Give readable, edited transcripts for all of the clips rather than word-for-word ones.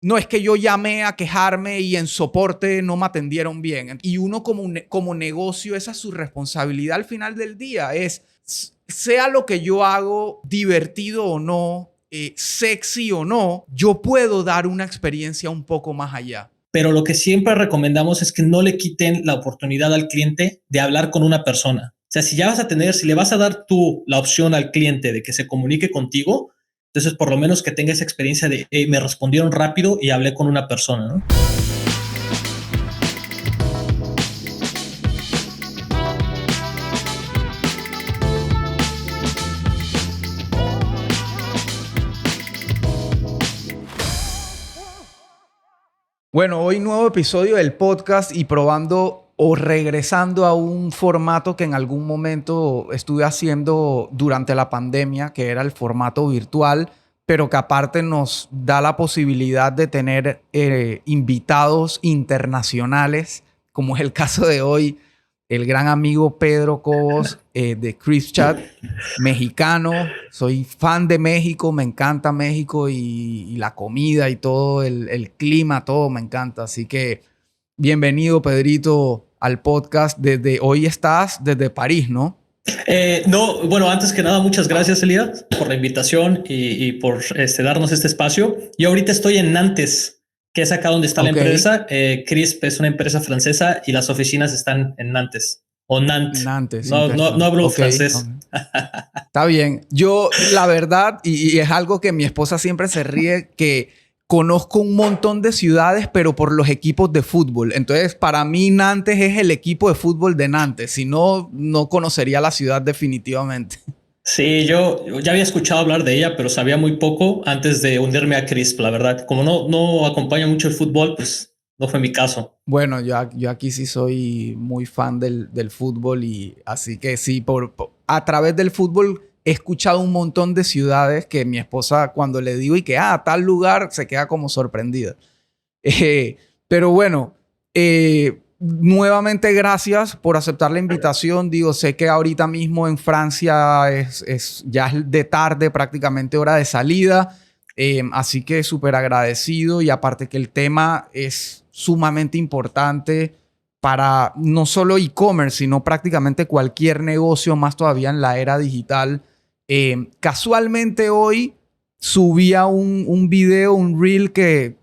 no, es que yo llamé a quejarme y en soporte no me atendieron bien. Y uno como negocio, esa es su responsabilidad al final del día. Sea lo que yo hago, divertido o no, sexy o no, yo puedo dar una experiencia un poco más allá. Pero lo que siempre recomendamos es que no le quiten la oportunidad al cliente de hablar con una persona. O sea, si le vas a dar tú la opción al cliente de que se comunique contigo, entonces por lo menos que tenga esa experiencia de me respondieron rápido y hablé con una persona, ¿no? Bueno, hoy nuevo episodio del podcast y probando o regresando a un formato que en algún momento estuve haciendo durante la pandemia, que era el formato virtual, pero que aparte nos da la posibilidad de tener invitados internacionales, como es el caso de hoy, el gran amigo Pedro Cobos de CrispChat, mexicano. Soy fan de México, me encanta México y la comida y todo, el clima, todo me encanta. Así que bienvenido, Pedrito, al podcast. Hoy estás desde París, ¿no? No, bueno, antes que nada, muchas gracias, Elías, por la invitación y por darnos este espacio. Yo ahorita estoy en Nantes, que es acá donde está la empresa. Crisp es una empresa francesa y las oficinas están en Nantes o Nantes. Nantes, no hablo francés. Está bien. Yo, la verdad, y es algo que mi esposa siempre se ríe, que conozco un montón de ciudades, pero por los equipos de fútbol. Entonces, para mí, Nantes es el equipo de fútbol de Nantes. Si no, no conocería la ciudad definitivamente. Sí, yo ya había escuchado hablar de ella, pero sabía muy poco antes de unirme a Crisp, la verdad. Como no acompaño mucho el fútbol, pues no fue mi caso. Bueno, yo aquí sí soy muy fan del fútbol y así que sí, a través del fútbol he escuchado un montón de ciudades que mi esposa cuando le digo y que tal lugar se queda como sorprendida. Pero bueno, nuevamente gracias por aceptar la invitación. Digo, sé que ahorita mismo en Francia ya es de tarde, prácticamente hora de salida. Así que súper agradecido y aparte que el tema es sumamente importante para no solo e-commerce, sino prácticamente cualquier negocio, más todavía en la era digital. Casualmente hoy subía un video, un reel,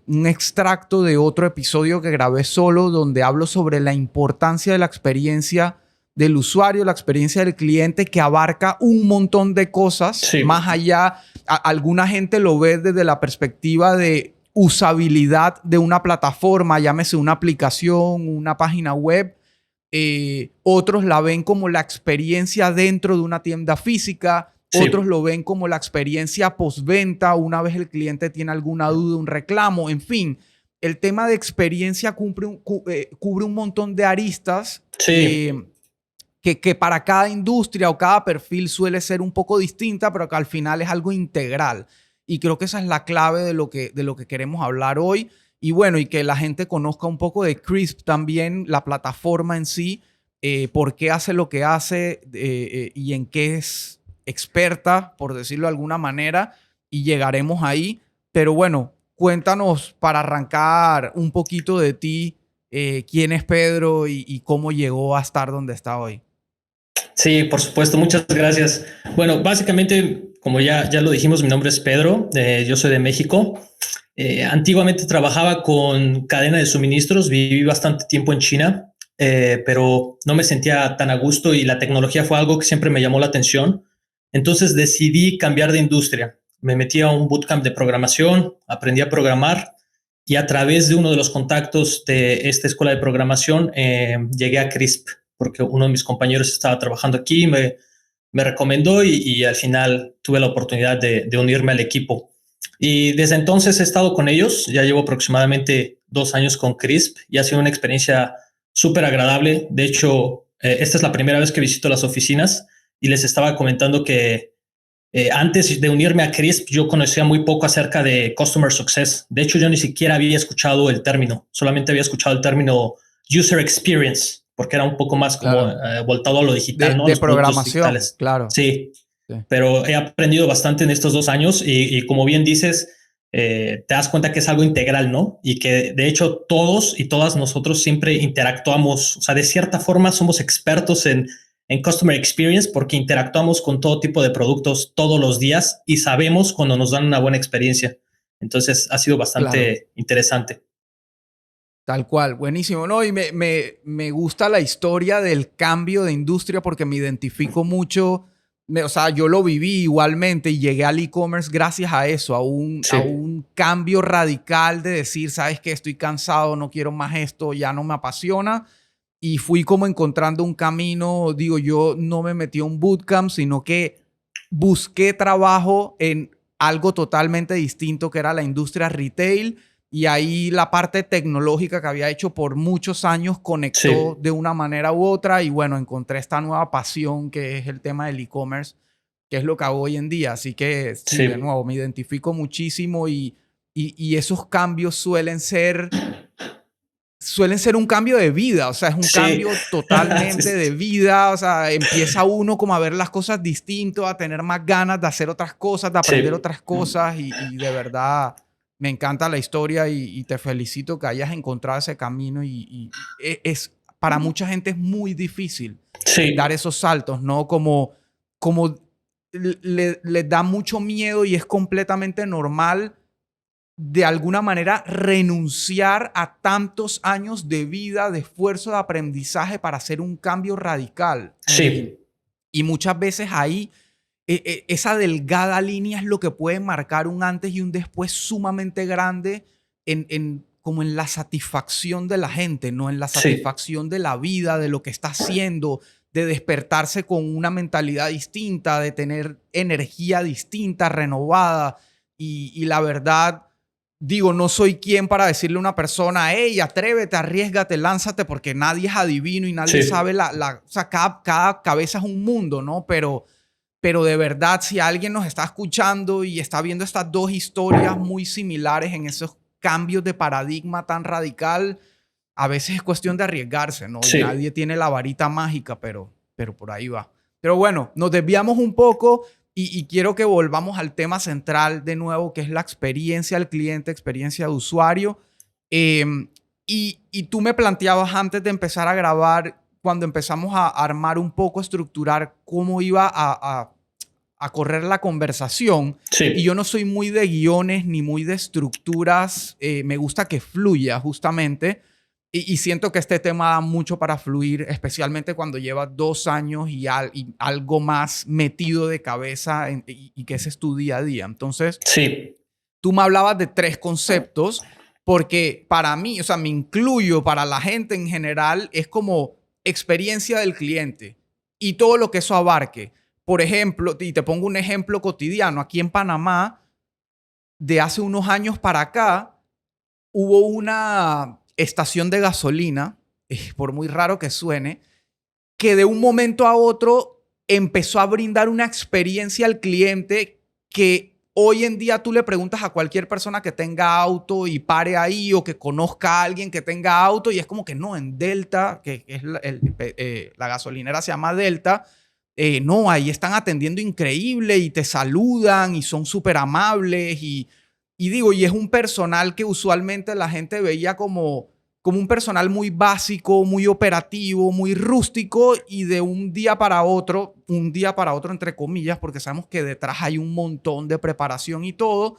un extracto de otro episodio que grabé solo, donde hablo sobre la importancia de la experiencia del usuario, la experiencia del cliente, que abarca un montón de cosas. Sí. Más allá, alguna gente lo ve desde la perspectiva de usabilidad de una plataforma, llámese una aplicación, una página web. Otros la ven como la experiencia dentro de una tienda física. Sí. Otros lo ven como la experiencia postventa, una vez el cliente tiene alguna duda, un reclamo, en fin. El tema de experiencia cubre un montón de aristas. Sí. Que para cada industria o cada perfil suele ser un poco distinta, pero que al final es algo integral. Y creo que esa es la clave de lo que queremos hablar hoy. Y bueno, y que la gente conozca un poco de Crisp también, la plataforma en sí, por qué hace lo que hace y en qué es experta, por decirlo de alguna manera, y llegaremos ahí. Pero bueno, cuéntanos para arrancar un poquito de ti, quién es Pedro y cómo llegó a estar donde está hoy. Sí, por supuesto. Muchas gracias. Bueno, básicamente, como ya lo dijimos, mi nombre es Pedro. Yo soy de México. Antiguamente trabajaba con cadena de suministros. Viví bastante tiempo en China, pero no me sentía tan a gusto y la tecnología fue algo que siempre me llamó la atención. Entonces decidí cambiar de industria. Me metí a un bootcamp de programación, aprendí a programar y a través de uno de los contactos de esta escuela de programación llegué a Crisp, porque uno de mis compañeros estaba trabajando aquí, me recomendó y al final tuve la oportunidad de unirme al equipo. Y desde entonces he estado con ellos, ya llevo aproximadamente 2 años con Crisp y ha sido una experiencia súper agradable. De hecho, esta es la primera vez que visito las oficinas y les estaba comentando que antes de unirme a Crisp yo conocía muy poco acerca de Customer Success. De hecho, yo ni siquiera había escuchado el término, solamente había escuchado el término User Experience, porque era un poco más como voltado a lo digital, ¿no? De programación, claro. Sí, pero he aprendido bastante en estos 2 años y como bien dices, te das cuenta que es algo integral, ¿no? Y que de hecho todos y todas nosotros siempre interactuamos, o sea, de cierta forma somos expertos en Customer Experience porque interactuamos con todo tipo de productos todos los días y sabemos cuando nos dan una buena experiencia. Entonces ha sido bastante interesante. Tal cual, buenísimo. No, y me gusta la historia del cambio de industria porque me identifico mucho. O sea, yo lo viví igualmente y llegué al e-commerce gracias a eso, a un cambio radical de decir, ¿sabes qué? Estoy cansado, no quiero más esto, ya no me apasiona. Y fui como encontrando un camino. Digo, yo no me metí a un bootcamp, sino que busqué trabajo en algo totalmente distinto que era la industria retail. Y ahí la parte tecnológica que había hecho por muchos años conectó de una manera u otra. Y bueno, encontré esta nueva pasión que es el tema del e-commerce, que es lo que hago hoy en día. Así que sí, de nuevo, me identifico muchísimo y esos cambios suelen ser un cambio de vida. O sea, es un cambio totalmente de vida. O sea, empieza uno como a ver las cosas distinto, a tener más ganas de hacer otras cosas, de aprender otras cosas y de verdad... Me encanta la historia y te felicito que hayas encontrado ese camino y para mucha gente es muy difícil dar esos saltos, ¿no? Como les da mucho miedo y es completamente normal de alguna manera renunciar a tantos años de vida, de esfuerzo, de aprendizaje para hacer un cambio radical. Y muchas veces ahí esa delgada línea es lo que puede marcar un antes y un después sumamente grande como en la satisfacción de la gente, ¿no? En la satisfacción de la vida, de lo que está haciendo, de despertarse con una mentalidad distinta, de tener energía distinta, renovada. Y la verdad, digo, no soy quien para decirle a una persona, hey, atrévete, arriésgate, lánzate, porque nadie es adivino y nadie sabe o sea, cada cabeza es un mundo, ¿no? Pero de verdad, si alguien nos está escuchando y está viendo estas dos historias muy similares en esos cambios de paradigma tan radical, a veces es cuestión de arriesgarse, ¿no? Y nadie tiene la varita mágica, pero por ahí va. Pero bueno, nos desviamos un poco y quiero que volvamos al tema central de nuevo, que es la experiencia del cliente, experiencia de usuario. Y tú me planteabas antes de empezar a grabar, cuando empezamos a armar un poco, estructurar cómo iba a correr la conversación. Y yo no soy muy de guiones ni muy de estructuras. Me gusta que fluya justamente. Y siento que este tema da mucho para fluir, especialmente cuando llevas 2 años y algo más metido de cabeza y que ese es tu día a día. Entonces, tú me hablabas de 3 conceptos porque para mí, o sea, me incluyo para la gente en general, es como experiencia del cliente y todo lo que eso abarque. Por ejemplo, y te pongo un ejemplo cotidiano, aquí en Panamá, de hace unos años para acá, hubo una estación de gasolina, por muy raro que suene, que de un momento a otro empezó a brindar una experiencia al cliente que hoy en día tú le preguntas a cualquier persona que tenga auto y pare ahí o que conozca a alguien que tenga auto y es como que no, en Delta, que es la gasolinera se llama Delta, no, ahí están atendiendo increíble y te saludan y son súper amables y digo, y es un personal que usualmente la gente veía como un personal muy básico, muy operativo, muy rústico y de un día para otro entre comillas, porque sabemos que detrás hay un montón de preparación y todo,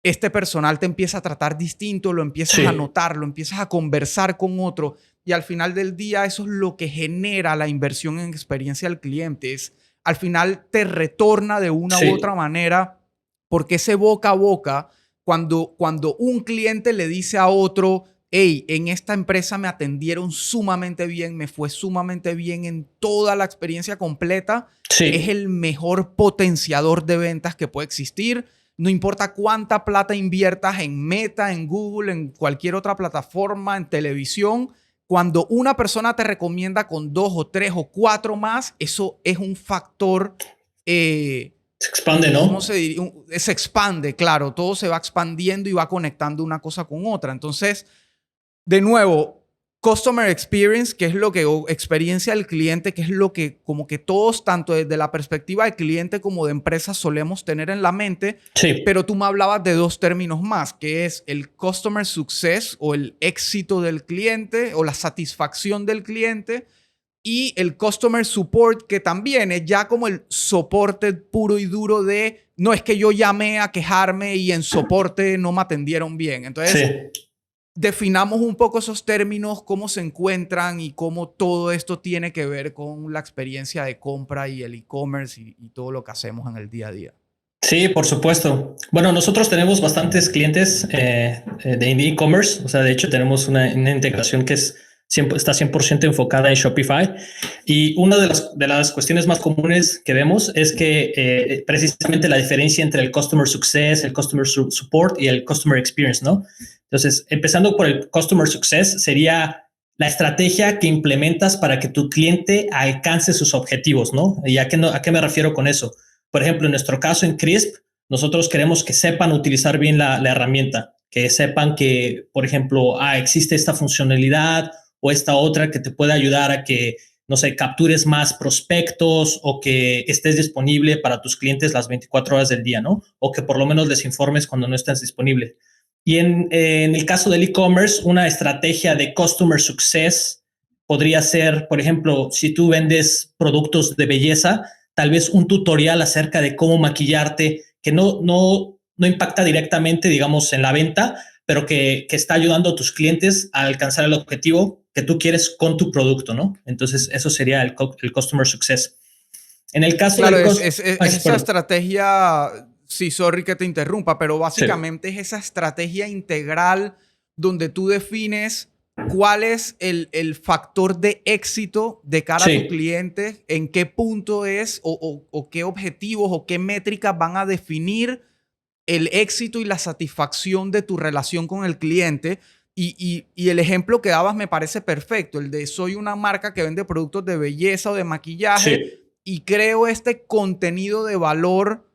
este personal te empieza a tratar distinto, lo empiezas a notar, lo empiezas a conversar con otro y al final del día eso es lo que genera la inversión en experiencia del cliente. Al final te retorna de una u otra manera porque ese boca a boca, cuando un cliente le dice a otro, hey, en esta empresa me atendieron sumamente bien, me fue sumamente bien en toda la experiencia completa, es el mejor potenciador de ventas que puede existir. No importa cuánta plata inviertas en Meta, en Google, en cualquier otra plataforma, en televisión, cuando una persona te recomienda con 2 o 3 o 4 más, eso es un factor... se expande, ¿no? ¿Cómo se diría? Se expande, claro. Todo se va expandiendo y va conectando una cosa con otra. Entonces, de nuevo, Customer experience, que es lo que, o experiencia del cliente, que es lo que como que todos, tanto desde la perspectiva de cliente como de empresa, solemos tener en la mente. Sí, Pero tú me hablabas de dos términos más, que es el customer success o el éxito del cliente o la satisfacción del cliente, y el customer support, que también es ya como el soporte puro y duro de, no es que yo llamé a quejarme y en soporte no me atendieron bien. Entonces, sí. definamos un poco esos términos, cómo se encuentran y cómo todo esto tiene que ver con la experiencia de compra y el e-commerce y todo lo que hacemos en el día a día. Sí, por supuesto. Bueno, nosotros tenemos bastantes clientes de e-commerce. O sea, de hecho, tenemos una integración que está 100% enfocada en Shopify. Y una de las cuestiones más comunes que vemos es que precisamente la diferencia entre el Customer Success, el Customer Support y el Customer Experience, ¿no? Entonces, empezando por el Customer Success, sería la estrategia que implementas para que tu cliente alcance sus objetivos, ¿no? ¿Y a qué me refiero con eso? Por ejemplo, en nuestro caso en Crisp, nosotros queremos que sepan utilizar bien la herramienta, que sepan que, por ejemplo, existe esta funcionalidad o esta otra que te puede ayudar a que, no sé, captures más prospectos o que estés disponible para tus clientes las 24 horas del día, ¿no? O que por lo menos les informes cuando no estés disponible. Y en el caso del e-commerce, una estrategia de customer success podría ser, por ejemplo, si tú vendes productos de belleza, tal vez un tutorial acerca de cómo maquillarte, que no impacta directamente, digamos, en la venta, pero que está ayudando a tus clientes a alcanzar el objetivo que tú quieres con tu producto, ¿no? Entonces, eso sería el Customer Success. En el caso Claro, del esa estrategia, sí, sorry que te interrumpa, pero sí, básicamente es esa estrategia integral donde tú defines cuál es el factor de éxito de cara a tu sí, cliente, en qué punto es o qué objetivos o qué métricas van a definir el éxito y la satisfacción de tu relación con el cliente. Y el ejemplo que dabas me parece perfecto, el de soy una marca que vende productos de belleza o de maquillaje sí, y creo este contenido de valor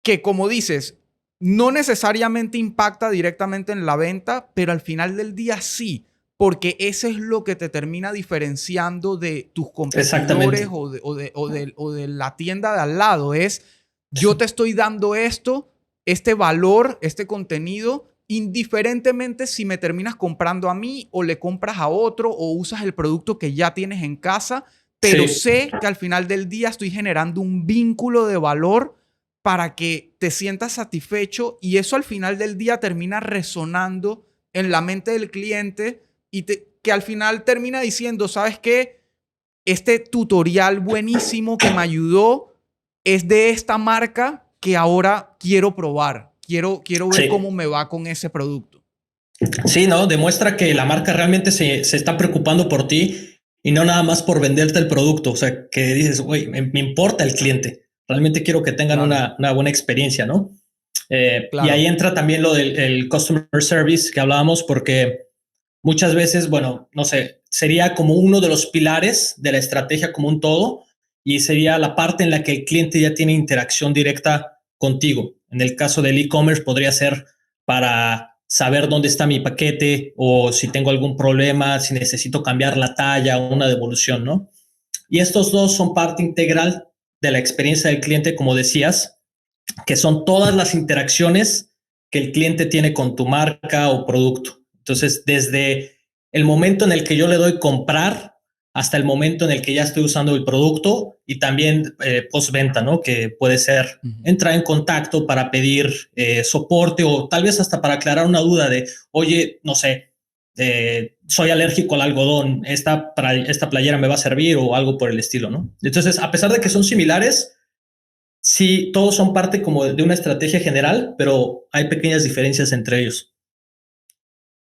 que, como dices, no necesariamente impacta directamente en la venta, pero al final del día sí, porque eso es lo que te termina diferenciando de tus competidores exactamente. o de la tienda de al lado. Es, yo te estoy dando esto, este valor, este contenido, indiferentemente si me terminas comprando a mí o le compras a otro o usas el producto que ya tienes en casa, pero Sí, sé que al final del día estoy generando un vínculo de valor para que te sientas satisfecho y eso al final del día termina resonando en la mente del cliente y que al final termina diciendo, ¿sabes qué? Este tutorial buenísimo que me ayudó es de esta marca que ahora quiero probar. Quiero ver cómo sí. me va con ese producto. Sí, ¿no? Demuestra que la marca realmente se está preocupando por ti y no nada más por venderte el producto. O sea, que dices, güey, me importa el cliente. Realmente quiero que tengan Claro, una buena experiencia, ¿no? Y ahí claro. entra también lo del el customer service que hablábamos, porque muchas veces, bueno, no sé, sería como uno de los pilares de la estrategia como un todo y sería la parte en la que el cliente ya tiene interacción directa contigo. En el caso del e-commerce podría ser para saber dónde está mi paquete o si tengo algún problema, si necesito cambiar la talla o una devolución, ¿no? Y estos dos son parte integral de la experiencia del cliente, como decías, que son todas las interacciones que el cliente tiene con tu marca o producto. Entonces, desde el momento en el que yo le doy comprar hasta el momento en el que ya estoy usando el producto y también postventa, ¿no? Que puede ser Ujú. entrar en contacto para pedir soporte o tal vez hasta para aclarar una duda de, oye, no sé, soy alérgico al algodón, esta playera me va a servir o algo por el estilo, ¿no? Entonces, a pesar de que son similares, sí, todos son parte como de una estrategia general, pero hay pequeñas diferencias entre ellos.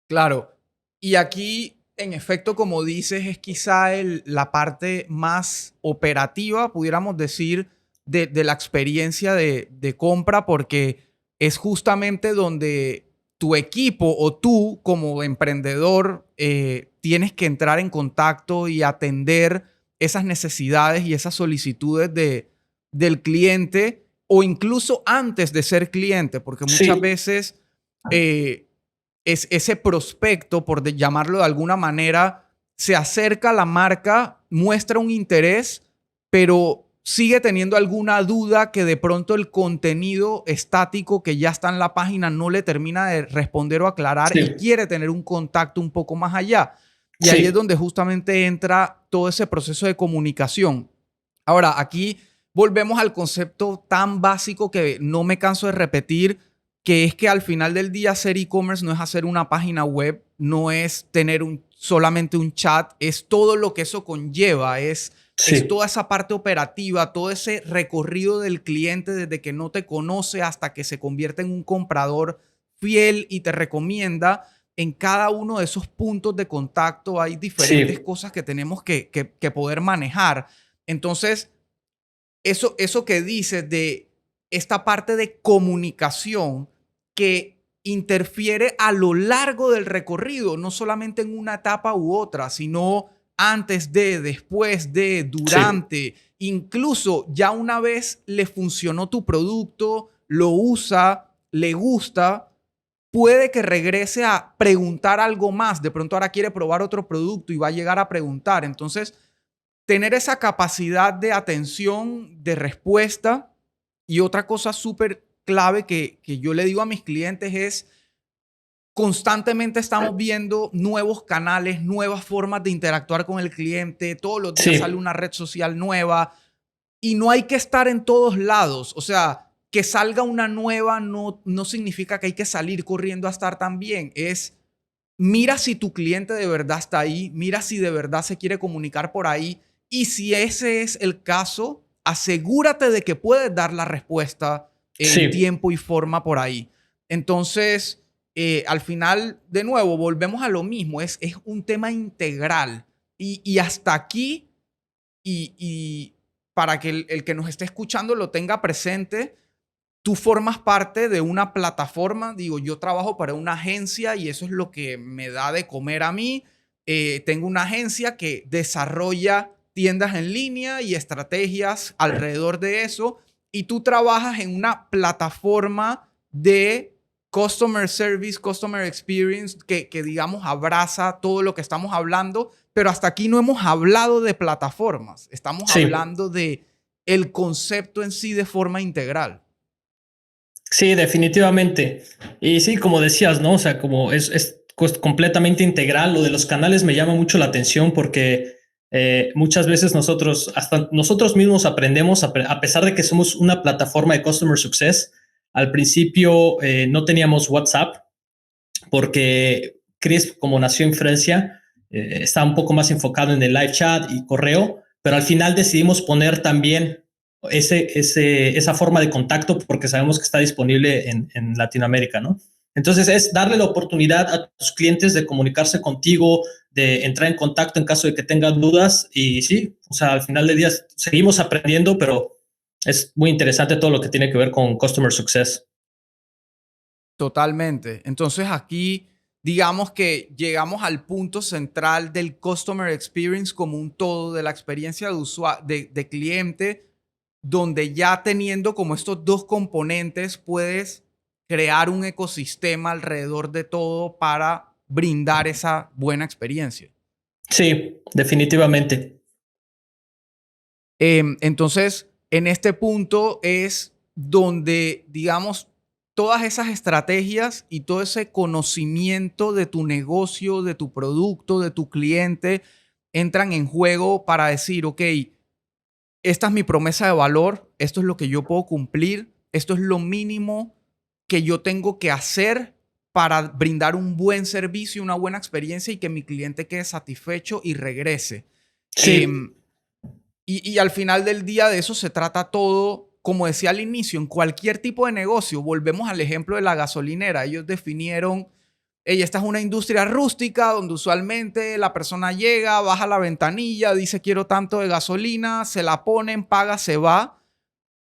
Claro. Y aquí, en efecto, como dices, es quizá la parte más operativa, pudiéramos decir, de la experiencia de compra, porque es justamente donde tu equipo o tú como emprendedor tienes que entrar en contacto y atender esas necesidades y esas solicitudes del cliente o incluso antes de ser cliente, porque muchas Sí, veces... es ese prospecto, por llamarlo de alguna manera, se acerca a la marca, muestra un interés, pero sigue teniendo alguna duda que de pronto el contenido estático que ya está en la página no le termina de responder o aclarar y Sí, quiere tener un contacto un poco más allá. Y ahí es sí, donde justamente entra todo ese proceso de comunicación. Ahora, aquí volvemos al concepto tan básico que no me canso de repetir, que es que al final del día hacer e-commerce no es hacer una página web, no es tener solamente un chat, es todo lo que eso conlleva, es sí, toda esa parte operativa, todo ese recorrido del cliente desde que no te conoce hasta que se convierte en un comprador fiel y te recomienda. En cada uno de esos puntos de contacto hay diferentes sí, cosas que tenemos que poder manejar. Entonces, eso que dices de esta parte de comunicación que interfiere a lo largo del recorrido, no solamente en una etapa u otra, sino antes de, después de, sí, durante, incluso ya una vez le funcionó tu producto, lo usa, le gusta, puede que regrese a preguntar algo más. De pronto ahora quiere probar otro producto y va a llegar a preguntar. Entonces, tener esa capacidad de atención, de respuesta. Y otra cosa súper clave que yo le digo a mis clientes es, constantemente estamos viendo nuevos canales, nuevas formas de interactuar con el cliente. Todos los días sale sí, una red social nueva y no hay que estar en todos lados. O sea, que salga una nueva no significa que hay que salir corriendo a estar también. Es, mira si tu cliente de verdad está ahí, mira si de verdad se quiere comunicar por ahí y si ese es el caso, asegúrate de que puedes dar la respuesta en sí. tiempo y forma por ahí. Entonces, al final, de nuevo, volvemos a lo mismo, es un tema integral y hasta aquí y para que el que nos esté escuchando lo tenga presente, tú formas parte de una plataforma. Digo, yo trabajo para una agencia y eso es lo que me da de comer a mí. Tengo una agencia que desarrolla tiendas en línea y estrategias alrededor de eso. Y tú trabajas en una plataforma de customer service, customer experience, que digamos abraza todo lo que estamos hablando. Pero hasta aquí no hemos hablado de plataformas. Estamos Sí, hablando de el concepto en sí de forma integral. sí, definitivamente. Y sí, como decías, ¿no? O sea, como es completamente integral, lo de los canales me llama mucho la atención porque muchas veces nosotros, hasta nosotros mismos aprendemos, a pesar de que somos una plataforma de Customer Success, al principio no teníamos WhatsApp porque Chris, como nació en Francia, está un poco más enfocado en el live chat y correo, pero al final decidimos poner también esa forma de contacto porque sabemos que está disponible en Latinoamérica, ¿no? Entonces es darle la oportunidad a tus clientes de comunicarse contigo, de entrar en contacto en caso de que tengan dudas y sí, o sea, al final del día seguimos aprendiendo, pero es muy interesante todo lo que tiene que ver con Customer Success. Totalmente. Entonces aquí digamos que llegamos al punto central del customer experience como un todo, de la experiencia de cliente, donde ya teniendo como estos dos componentes puedes crear un ecosistema alrededor de todo para brindar esa buena experiencia. Sí, definitivamente. Entonces, en este punto es donde, digamos, todas esas estrategias y todo ese conocimiento de tu negocio, de tu producto, de tu cliente, entran en juego para decir, ok, esta es mi promesa de valor, esto es lo que yo puedo cumplir, esto es lo mínimo que yo tengo que hacer para brindar un buen servicio, una buena experiencia y que mi cliente quede satisfecho y regrese. Sí, Y al final del día de eso se trata todo, como decía al inicio, en cualquier tipo de negocio. Volvemos al ejemplo de la gasolinera. Ellos definieron, hey, esta es una industria rústica donde usualmente la persona llega, baja la ventanilla, dice quiero tanto de gasolina, se la ponen, paga, se va.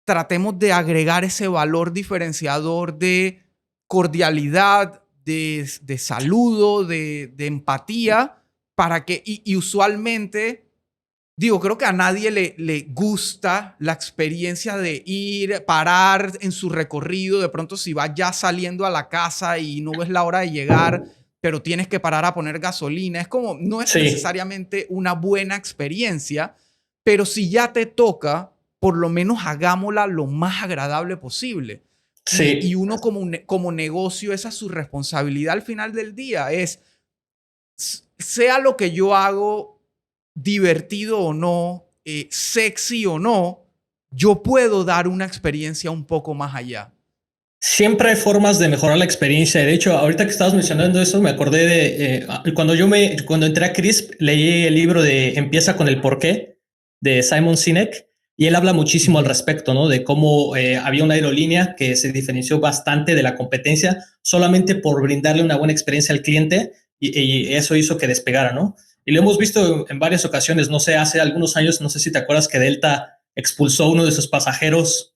Tratemos de agregar ese valor diferenciador de cordialidad, de saludo, de empatía, para que, y usualmente digo, creo que a nadie le gusta la experiencia de ir, parar en su recorrido, de pronto si vas ya saliendo a la casa y no ves la hora de llegar, pero tienes que parar a poner gasolina. Es como, no es Sí, necesariamente una buena experiencia, pero si ya te toca, por lo menos hagámosla lo más agradable posible. Y sí. uno como negocio, esa es su responsabilidad al final del día, es sea lo que yo hago, divertido o no, sexy o no, yo puedo dar una experiencia un poco más allá. Siempre hay formas de mejorar la experiencia. De hecho, ahorita que estabas mencionando eso, me acordé de cuando entré a Crisp, leí el libro de Empieza con el porqué de Simon Sinek y él habla muchísimo al respecto, ¿no? De cómo había una aerolínea que se diferenció bastante de la competencia solamente por brindarle una buena experiencia al cliente y eso hizo que despegara, ¿no? Y lo hemos visto en varias ocasiones. No sé, hace algunos años, no sé si te acuerdas que Delta expulsó a uno de sus pasajeros.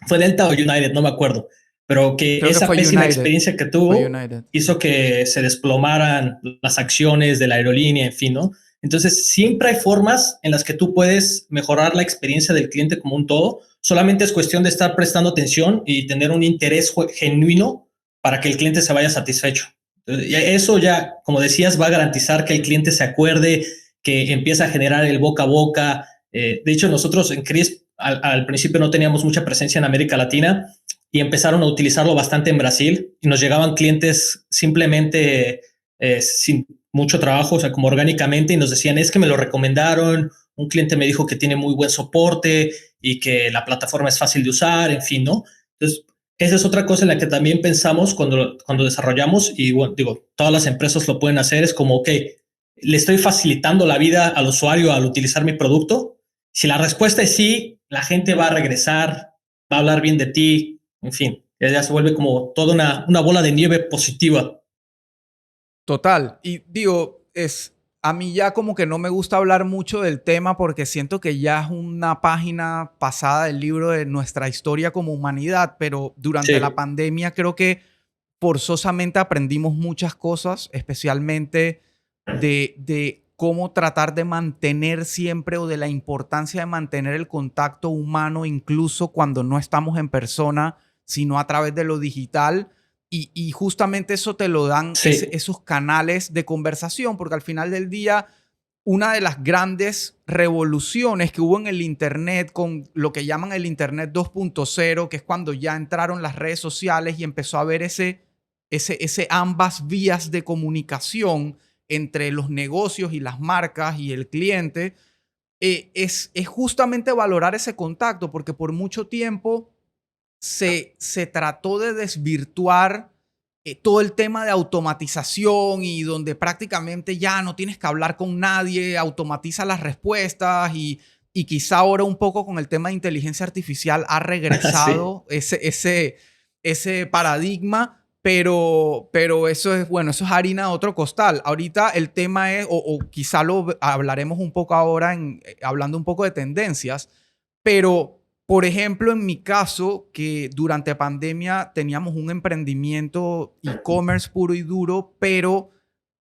Fue Delta o United, no me acuerdo, pero que Creo que esa fue pésima United. experiencia que Fue tuvo United. hizo que se desplomaran las acciones de la aerolínea, en fin, ¿no? Entonces, siempre hay formas en las que tú puedes mejorar la experiencia del cliente como un todo. Solamente es cuestión de estar prestando atención y tener un interés genuino para que el cliente se vaya satisfecho. Eso ya, como decías, va a garantizar que el cliente se acuerde, que empieza a generar el boca a boca. De hecho, nosotros en Crisp al principio no teníamos mucha presencia en América Latina y empezaron a utilizarlo bastante en Brasil y nos llegaban clientes simplemente sin mucho trabajo, o sea, como orgánicamente y nos decían, es que me lo recomendaron, un cliente me dijo que tiene muy buen soporte y que la plataforma es fácil de usar, en fin, ¿no? Entonces, esa es otra cosa en la que también pensamos cuando desarrollamos y bueno, digo, todas las empresas lo pueden hacer, es como, ok, le estoy facilitando la vida al usuario al utilizar mi producto. Si la respuesta es sí, la gente va a regresar, va a hablar bien de ti, en fin, ya se vuelve como toda una bola de nieve positiva. Total. Y digo, a mí ya como que no me gusta hablar mucho del tema porque siento que ya es una página pasada del libro de nuestra historia como humanidad, pero durante la Sí, pandemia creo que forzosamente aprendimos muchas cosas, especialmente de cómo tratar de mantener siempre o de la importancia de mantener el contacto humano incluso cuando no estamos en persona, sino a través de lo digital. Y justamente eso te lo dan sí, esos canales de conversación, porque al final del día, una de las grandes revoluciones que hubo en el Internet con lo que llaman el Internet 2.0, que es cuando ya entraron las redes sociales y empezó a haber ese ambas vías de comunicación entre los negocios y las marcas y el cliente, es justamente valorar ese contacto, porque por mucho tiempo se trató de desvirtuar todo el tema de automatización y donde prácticamente ya no tienes que hablar con nadie, automatiza las respuestas y quizá ahora un poco con el tema de inteligencia artificial ha sí. regresado ese paradigma, pero eso es, bueno, eso es harina de otro costal. Ahorita el tema es, o quizá lo hablaremos un poco ahora hablando un poco de tendencias, pero por ejemplo, en mi caso, que durante pandemia teníamos un emprendimiento e-commerce puro y duro, pero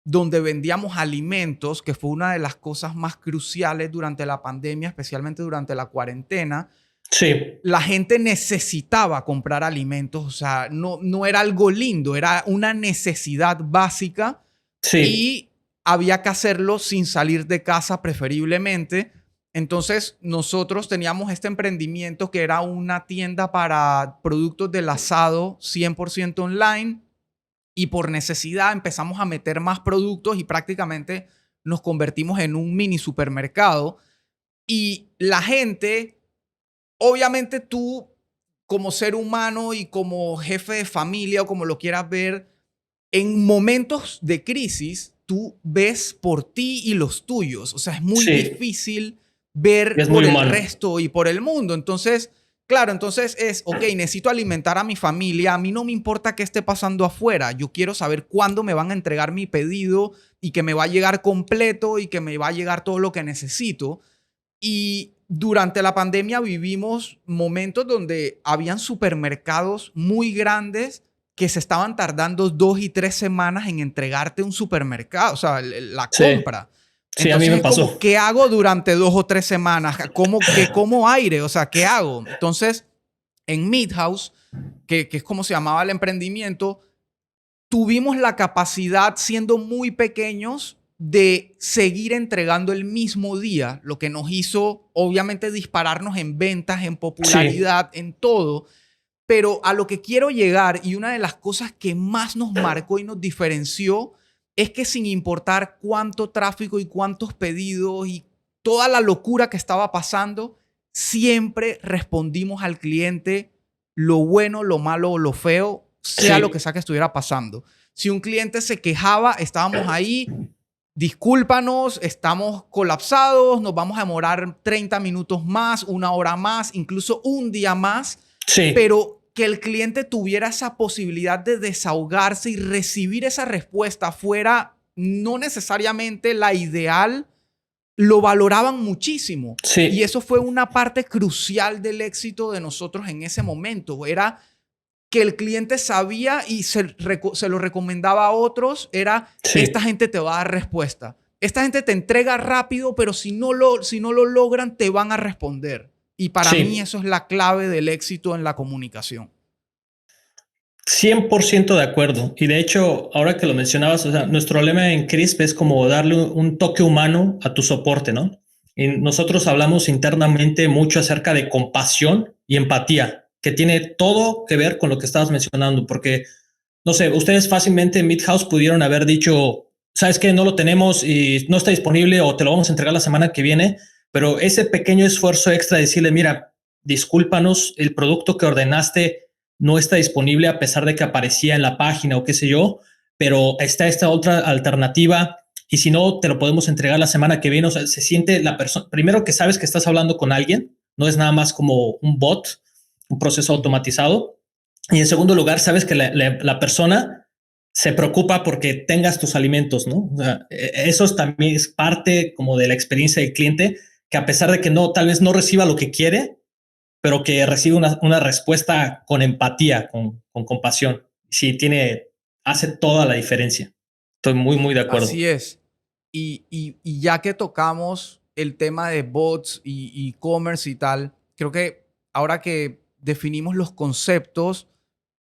donde vendíamos alimentos, que fue una de las cosas más cruciales durante la pandemia, especialmente durante la cuarentena. Sí, La gente necesitaba comprar alimentos, o sea, no era algo lindo, era una necesidad básica sí, y había que hacerlo sin salir de casa preferiblemente. Entonces nosotros teníamos este emprendimiento que era una tienda para productos del asado 100% online y por necesidad empezamos a meter más productos y prácticamente nos convertimos en un mini supermercado y la gente, obviamente tú como ser humano y como jefe de familia o como lo quieras ver, en momentos de crisis, tú ves por ti y los tuyos. O sea, es muy sí, difícil ver es muy por el humano. resto y por el mundo. Entonces, claro, entonces es, ok, necesito alimentar a mi familia. A mí no me importa qué esté pasando afuera. Yo quiero saber cuándo me van a entregar mi pedido y que me va a llegar completo y que me va a llegar todo lo que necesito. Y durante la pandemia vivimos momentos donde habían supermercados muy grandes que se estaban tardando 2 y 3 semanas en entregarte un supermercado, o sea, la Sí, compra. sí, a mí Entonces me es como, pasó. ¿qué hago durante 2 o 3 semanas? ¿Cómo aire? O sea, ¿qué hago? Entonces, en Midhouse, que es como se llamaba el emprendimiento, tuvimos la capacidad, siendo muy pequeños, de seguir entregando el mismo día, lo que nos hizo, obviamente, dispararnos en ventas, en popularidad, en todo. Pero a lo que quiero llegar, y una de las cosas que más nos marcó y nos diferenció, es que sin importar cuánto tráfico y cuántos pedidos y toda la locura que estaba pasando, siempre respondimos al cliente lo bueno, lo malo o lo feo, sea lo que sea que estuviera pasando. Si un cliente se quejaba, estábamos ahí. Discúlpanos, estamos colapsados, nos vamos a demorar 30 minutos más, 1 hora más, incluso un día más. Pero que el cliente tuviera esa posibilidad de desahogarse y recibir esa respuesta fuera no necesariamente la ideal, lo valoraban muchísimo. Y eso fue una parte crucial del éxito de nosotros en ese momento. Era que el cliente sabía y se lo recomendaba a otros, era esta gente te va a dar respuesta. Esta gente te entrega rápido, pero si no lo logran, te van a responder. Y para mí eso es la clave del éxito en la comunicación. 100% de acuerdo. Y de hecho, ahora que lo mencionabas, o sea, nuestro lema en Crisp es como darle un toque humano a tu soporte, ¿no? Y nosotros hablamos internamente mucho acerca de compasión y empatía, que tiene todo que ver con lo que estabas mencionando, porque, no sé, ustedes fácilmente en Midhouse pudieron haber dicho, sabes que no lo tenemos y no está disponible o te lo vamos a entregar la semana que viene, pero ese pequeño esfuerzo extra de decirle, mira, discúlpanos, el producto que ordenaste no está disponible a pesar de que aparecía en la página o qué sé yo, pero está esta otra alternativa y si no, te lo podemos entregar la semana que viene. O sea, se siente la persona, primero que sabes que estás hablando con alguien, no es nada más como un bot, un proceso automatizado. Y en segundo lugar, sabes que la persona se preocupa porque tengas tus alimentos, ¿no? O sea, eso también es parte como de la experiencia del cliente, que a pesar de que no, tal vez no reciba lo que quiere, pero que recibe una respuesta con empatía, con compasión. Sí, hace toda la diferencia. Estoy muy, muy de acuerdo. Así es. Y ya que tocamos el tema de bots y e-commerce y tal, creo que ahora que definimos los conceptos,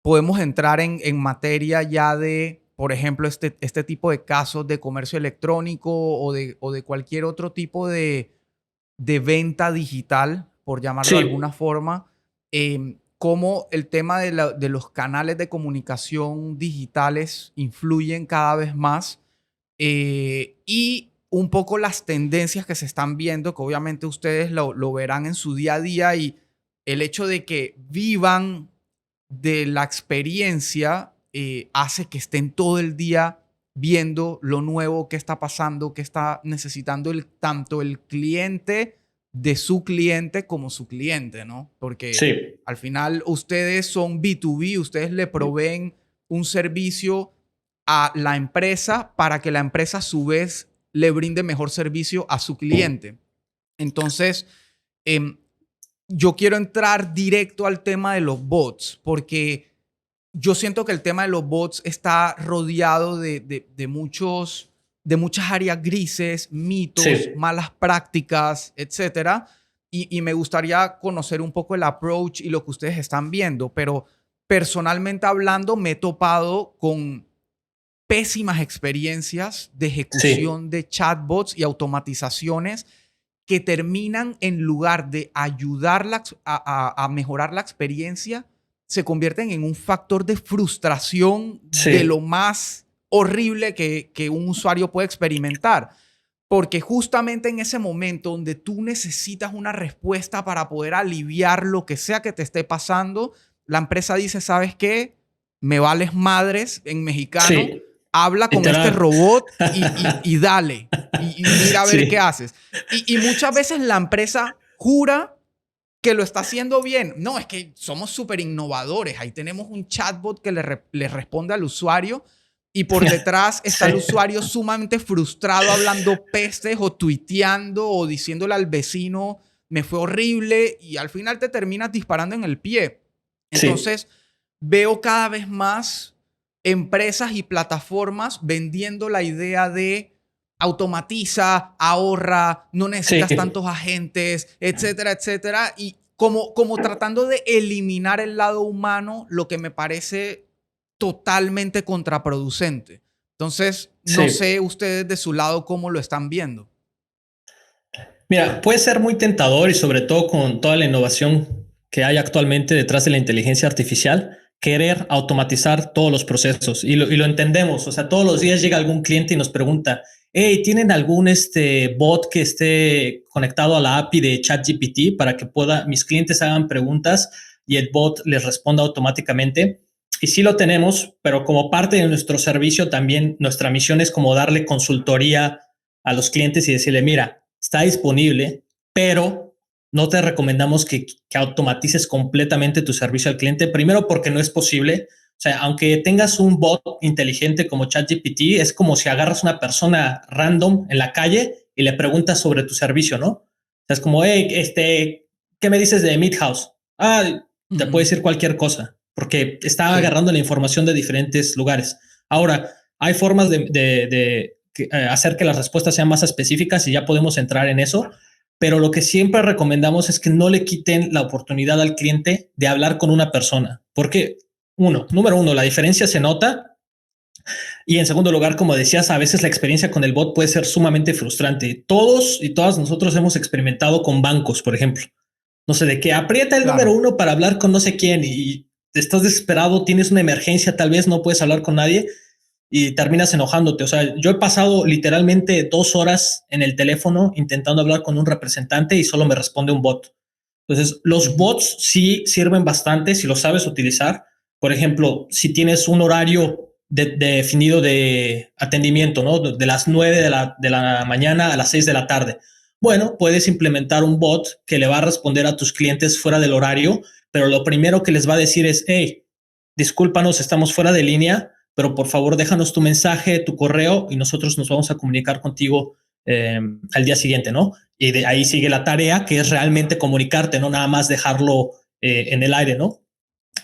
podemos entrar en materia ya de, por ejemplo, este tipo de casos de comercio electrónico o de cualquier otro tipo de venta digital, por llamarlo de alguna forma, cómo el tema de los canales de comunicación digitales influyen cada vez más y un poco las tendencias que se están viendo, que obviamente ustedes lo verán en su día a día y el hecho de que vivan de la experiencia hace que estén todo el día viendo lo nuevo que está pasando, que está necesitando tanto el cliente de su cliente como su cliente, ¿no? Porque al final ustedes son B2B, ustedes le proveen un servicio a la empresa para que la empresa a su vez le brinde mejor servicio a su cliente. Entonces, yo quiero entrar directo al tema de los bots, porque yo siento que el tema de los bots está rodeado de muchas áreas grises, mitos, malas prácticas, etcétera. Y me gustaría conocer un poco el approach y lo que ustedes están viendo, pero personalmente hablando me he topado con pésimas experiencias de ejecución de chatbots y automatizaciones que terminan, en lugar de ayudar a mejorar la experiencia, se convierten en un factor de frustración de lo más horrible que un usuario puede experimentar. Porque justamente en ese momento donde tú necesitas una respuesta para poder aliviar lo que sea que te esté pasando, la empresa dice, ¿sabes qué? Me vales madres en mexicano. Habla con este robot y dale. Y mira a ver qué haces. Y muchas veces la empresa jura que lo está haciendo bien. No, es que somos súper innovadores. Ahí tenemos un chatbot que le responde al usuario y por detrás está el usuario sumamente frustrado hablando pestes o tuiteando o diciéndole al vecino me fue horrible y al final te terminas disparando en el pie. Entonces, veo cada vez más empresas y plataformas vendiendo la idea de automatiza, ahorra, no necesitas tantos agentes, etcétera, etcétera. Y como tratando de eliminar el lado humano, lo que me parece totalmente contraproducente. Entonces, no sé ustedes de su lado cómo lo están viendo. Mira, puede ser muy tentador y sobre todo con toda la innovación que hay actualmente detrás de la inteligencia artificial, querer automatizar todos los procesos y lo entendemos. O sea, todos los días llega algún cliente y nos pregunta, hey, ¿tienen algún bot que esté conectado a la API de ChatGPT para que mis clientes hagan preguntas y el bot les responda automáticamente? Y sí lo tenemos, pero como parte de nuestro servicio también nuestra misión es como darle consultoría a los clientes y decirle, mira, está disponible, pero no te recomendamos que automatices completamente tu servicio al cliente. Primero, porque no es posible. O sea, aunque tengas un bot inteligente como ChatGPT, es como si agarras una persona random en la calle y le preguntas sobre tu servicio, ¿no? O sea, es como, hey, ¿qué me dices de Meat House? Te puede decir cualquier cosa, porque está agarrando la información de diferentes lugares. Ahora, hay formas de hacer que las respuestas sean más específicas y ya podemos entrar en eso, pero lo que siempre recomendamos es que no le quiten la oportunidad al cliente de hablar con una persona, porque número uno, la diferencia se nota y en segundo lugar, como decías, a veces la experiencia con el bot puede ser sumamente frustrante. Todos y todas nosotros hemos experimentado con bancos, por ejemplo. No sé, de que aprieta el número 1 para hablar con no sé quién y estás desesperado, tienes una emergencia, tal vez no puedes hablar con nadie y terminas enojándote. O sea, yo he pasado literalmente 2 horas en el teléfono intentando hablar con un representante y solo me responde un bot. Entonces, los bots sí sirven bastante si lo sabes utilizar. Por ejemplo, si tienes un horario definido de atendimiento, ¿no? De las 9 de la mañana a las 6 de la tarde. Bueno, puedes implementar un bot que le va a responder a tus clientes fuera del horario, pero lo primero que les va a decir es, hey, discúlpanos, estamos fuera de línea, pero por favor déjanos tu mensaje, tu correo y nosotros nos vamos a comunicar contigo al día siguiente, ¿no? Y de ahí sigue la tarea, que es realmente comunicarte, no nada más dejarlo en el aire, ¿no?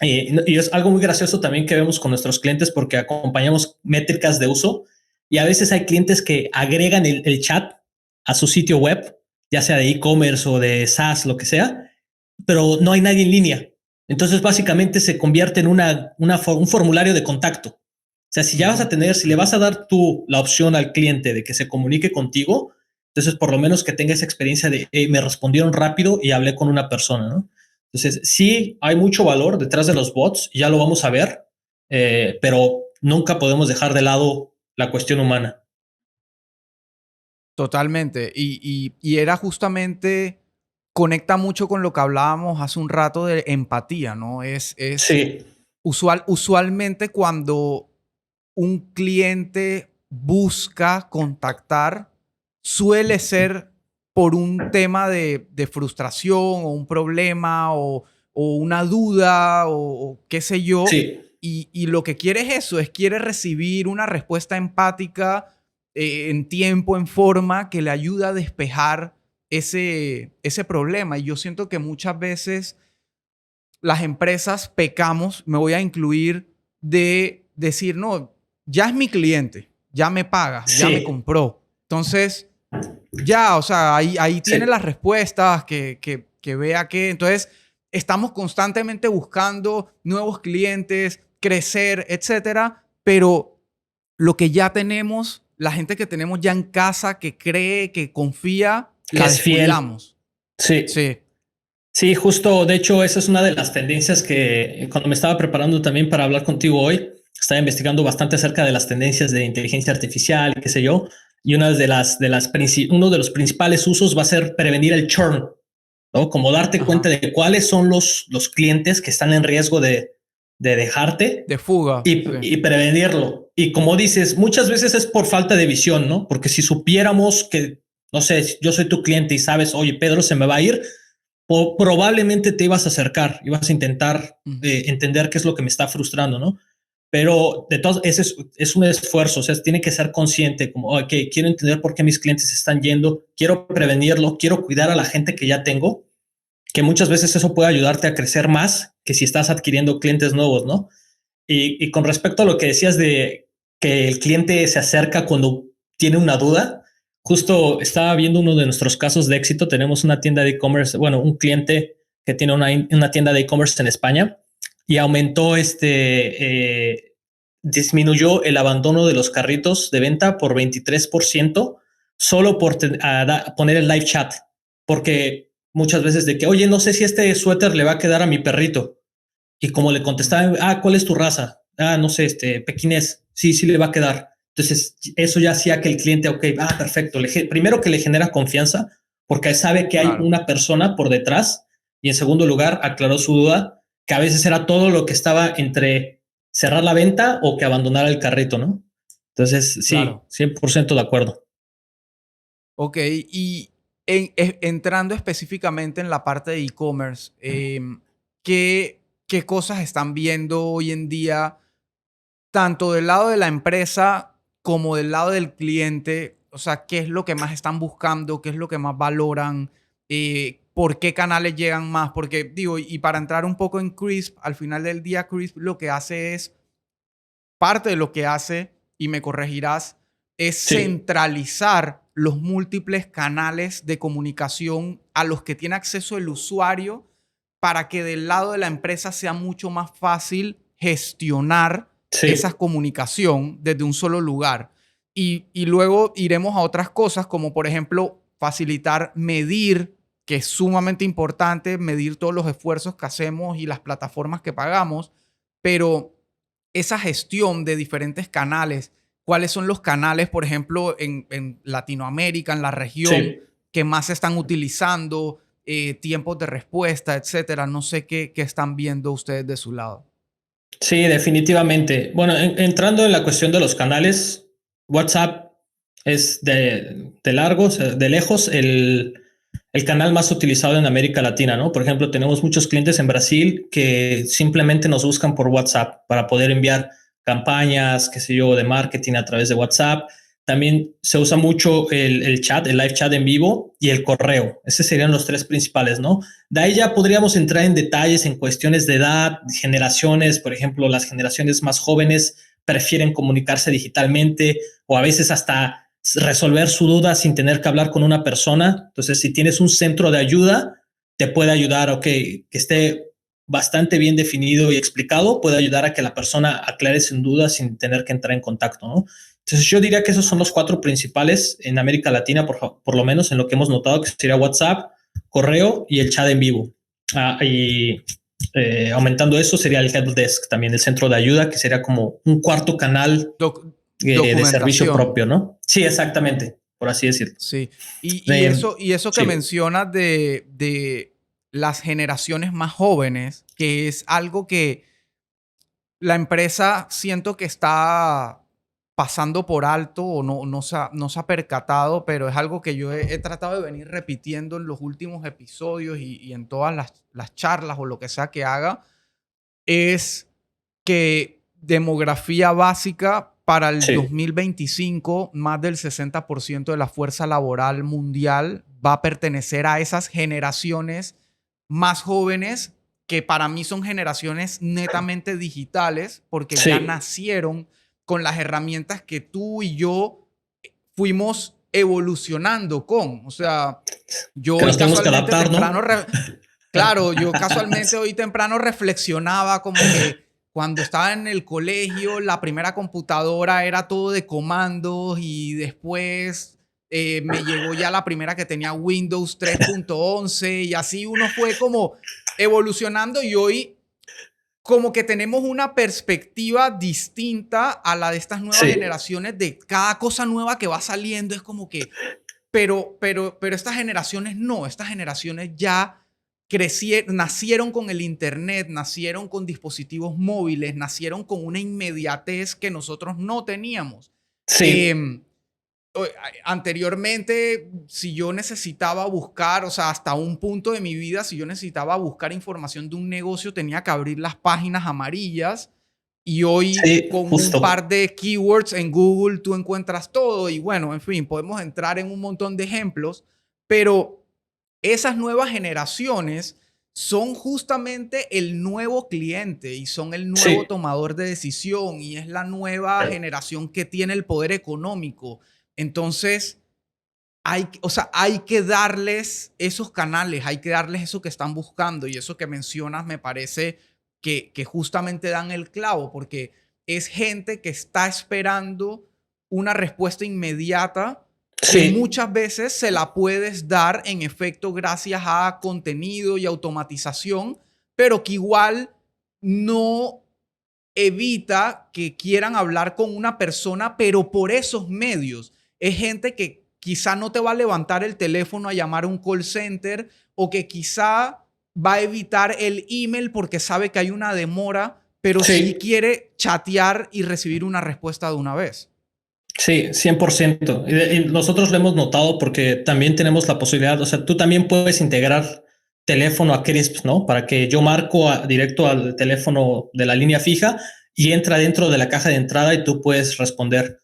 Y es algo muy gracioso también que vemos con nuestros clientes porque acompañamos métricas de uso y a veces hay clientes que agregan el chat a su sitio web, ya sea de e-commerce o de SaaS, lo que sea, pero no hay nadie en línea. Entonces, básicamente se convierte en un formulario de contacto. O sea, si ya vas a tener, si le vas a dar tú la opción al cliente de que se comunique contigo, entonces por lo menos que tenga esa experiencia de me respondieron rápido y hablé con una persona, ¿no? Entonces, sí hay mucho valor detrás de los bots, ya lo vamos a ver, pero nunca podemos dejar de lado la cuestión humana. Totalmente. Y era justamente, conecta mucho con lo que hablábamos hace un rato de empatía, ¿no? Sí. Usualmente cuando un cliente busca contactar, suele ser por un tema de frustración o un problema o una duda o qué sé yo. Sí. Y lo que quiere es eso, quiere recibir una respuesta empática en tiempo, en forma, que le ayuda a despejar ese problema. Y yo siento que muchas veces las empresas pecamos, me voy a incluir, de decir, no, ya es mi cliente, ya me paga, ya me Sí. compró. Entonces, ya, o sea, ahí tiene Sí. las respuestas, que vea que... Entonces, estamos constantemente buscando nuevos clientes, crecer, etcétera, pero lo que ya tenemos, la gente que tenemos ya en casa, que cree, que confía, Que la es fiel. descuidamos. Sí. Sí. Sí, justo, de hecho, esa es una de las tendencias que cuando me estaba preparando también para hablar contigo hoy, estaba investigando bastante acerca de las tendencias de inteligencia artificial, qué sé yo, y uno de los principales usos va a ser prevenir el churn, ¿no? Como darte cuenta Ajá. de cuáles son los clientes que están en riesgo de dejarte De fuga. Sí. y prevenirlo. Y como dices, muchas veces es por falta de visión, ¿no? Porque si supiéramos que, no sé, yo soy tu cliente y sabes, oye, Pedro se me va a ir, probablemente te ibas a acercar, ibas a intentar entender qué es lo que me está frustrando, ¿no? Pero de todos, ese es un esfuerzo, o sea, tiene que ser consciente, como, ok, quiero entender por qué mis clientes se están yendo, quiero prevenirlo, quiero cuidar a la gente que ya tengo, que muchas veces eso puede ayudarte a crecer más que si estás adquiriendo clientes nuevos, ¿no? Y con respecto a lo que decías de que el cliente se acerca cuando tiene una duda, justo estaba viendo uno de nuestros casos de éxito. Tenemos una tienda de e-commerce, bueno, un cliente que tiene una tienda de e-commerce en España y aumentó disminuyó el abandono de los carritos de venta por 23%, solo por poner el live chat, porque muchas veces de que, oye, no sé si este suéter le va a quedar a mi perrito. Y como le contestaban, ¿cuál es tu raza? No sé, pequinés. Sí, sí le va a quedar. Entonces, eso ya hacía que el cliente, ok, perfecto. Primero que le genera confianza, porque sabe que hay una persona por detrás. Y en segundo lugar, aclaró su duda, que a veces era todo lo que estaba entre cerrar la venta o que abandonara el carrito, ¿no? Entonces, sí, 100% de acuerdo. Ok, y entrando específicamente en la parte de e-commerce, ¿qué cosas están viendo hoy en día, tanto del lado de la empresa como del lado del cliente? O sea, ¿qué es lo que más están buscando? ¿Qué es lo que más valoran? ¿Por qué canales llegan más? Porque digo, y para entrar un poco en Crisp, al final del día Crisp lo que hace es, parte de lo que hace, y me corregirás, es centralizar los múltiples canales de comunicación a los que tiene acceso el usuario para que del lado de la empresa sea mucho más fácil gestionar esa comunicación desde un solo lugar. Y luego iremos a otras cosas como, por ejemplo, facilitar medir, que es sumamente importante, medir todos los esfuerzos que hacemos y las plataformas que pagamos, pero esa gestión de diferentes canales, cuáles son los canales, por ejemplo, en Latinoamérica, en la región, que más se están utilizando, tiempos de respuesta, etcétera. No sé qué están viendo ustedes de su lado. Sí, definitivamente. Bueno, entrando en la cuestión de los canales, WhatsApp es de largo, o sea, de lejos, el canal más utilizado en América Latina, ¿no? Por ejemplo, tenemos muchos clientes en Brasil que simplemente nos buscan por WhatsApp para poder enviar campañas, qué sé yo, de marketing a través de WhatsApp. También se usa mucho el chat, el live chat en vivo y el correo. Esos serían los tres principales, ¿no? De ahí ya podríamos entrar en detalles en cuestiones de edad, generaciones. Por ejemplo, las generaciones más jóvenes prefieren comunicarse digitalmente o a veces hasta resolver su duda sin tener que hablar con una persona. Entonces, si tienes un centro de ayuda, te puede ayudar, que esté bastante bien definido y explicado, puede ayudar a que la persona aclare sin duda sin tener que entrar en contacto, ¿no? Entonces, yo diría que esos son los cuatro principales en América Latina, por lo menos en lo que hemos notado, que sería WhatsApp, correo y el chat en vivo. Aumentando eso sería el help desk, también el centro de ayuda, que sería como un cuarto canal de servicio propio, ¿no? Sí, exactamente, por así decirlo. Sí, y eso que mencionas de las generaciones más jóvenes, que es algo que la empresa siento que está pasando por alto o no se ha percatado, pero es algo que yo he tratado de venir repitiendo en los últimos episodios y en todas las charlas o lo que sea que haga, es que demografía básica para el 2025, más del 60% de la fuerza laboral mundial va a pertenecer a esas generaciones más jóvenes, que para mí son generaciones netamente digitales, porque ya nacieron con las herramientas que tú y yo fuimos evolucionando con. O sea, yo que hoy nos tenemos que casualmente adaptar, temprano... ¿no? Claro, yo casualmente hoy temprano reflexionaba como que cuando estaba en el colegio, la primera computadora era todo de comandos y después me llegó ya la primera que tenía Windows 3.11 y así uno fue como evolucionando y hoy como que tenemos una perspectiva distinta a la de estas nuevas generaciones, de cada cosa nueva que va saliendo. Es como que, pero estas generaciones no, estas generaciones ya nacieron con el internet, nacieron con dispositivos móviles, nacieron con una inmediatez que nosotros no teníamos. Anteriormente, si yo necesitaba buscar, o sea, hasta un punto de mi vida, si yo necesitaba buscar información de un negocio, tenía que abrir las páginas amarillas. Y hoy, con un par de keywords en Google, tú encuentras todo. Y bueno, en fin, podemos entrar en un montón de ejemplos, pero esas nuevas generaciones son justamente el nuevo cliente y son el nuevo tomador de decisión, y es la nueva generación que tiene el poder económico. Entonces, hay que darles esos canales, hay que darles eso que están buscando, y eso que mencionas me parece que justamente dan el clavo, porque es gente que está esperando una respuesta inmediata que Sí, muchas veces se la puedes dar en efecto gracias a contenido y automatización, pero que igual no evita que quieran hablar con una persona, pero por esos medios. Es gente que quizá no te va a levantar el teléfono a llamar a un call center o que quizá va a evitar el email porque sabe que hay una demora, pero sí sí. quiere chatear y recibir una respuesta de una vez. Sí, 100%. Y nosotros lo hemos notado porque también tenemos la posibilidad, o sea, tú también puedes integrar teléfono a Crisp, ¿no? Para que yo marco directo al teléfono de la línea fija y entra dentro de la caja de entrada y tú puedes responder.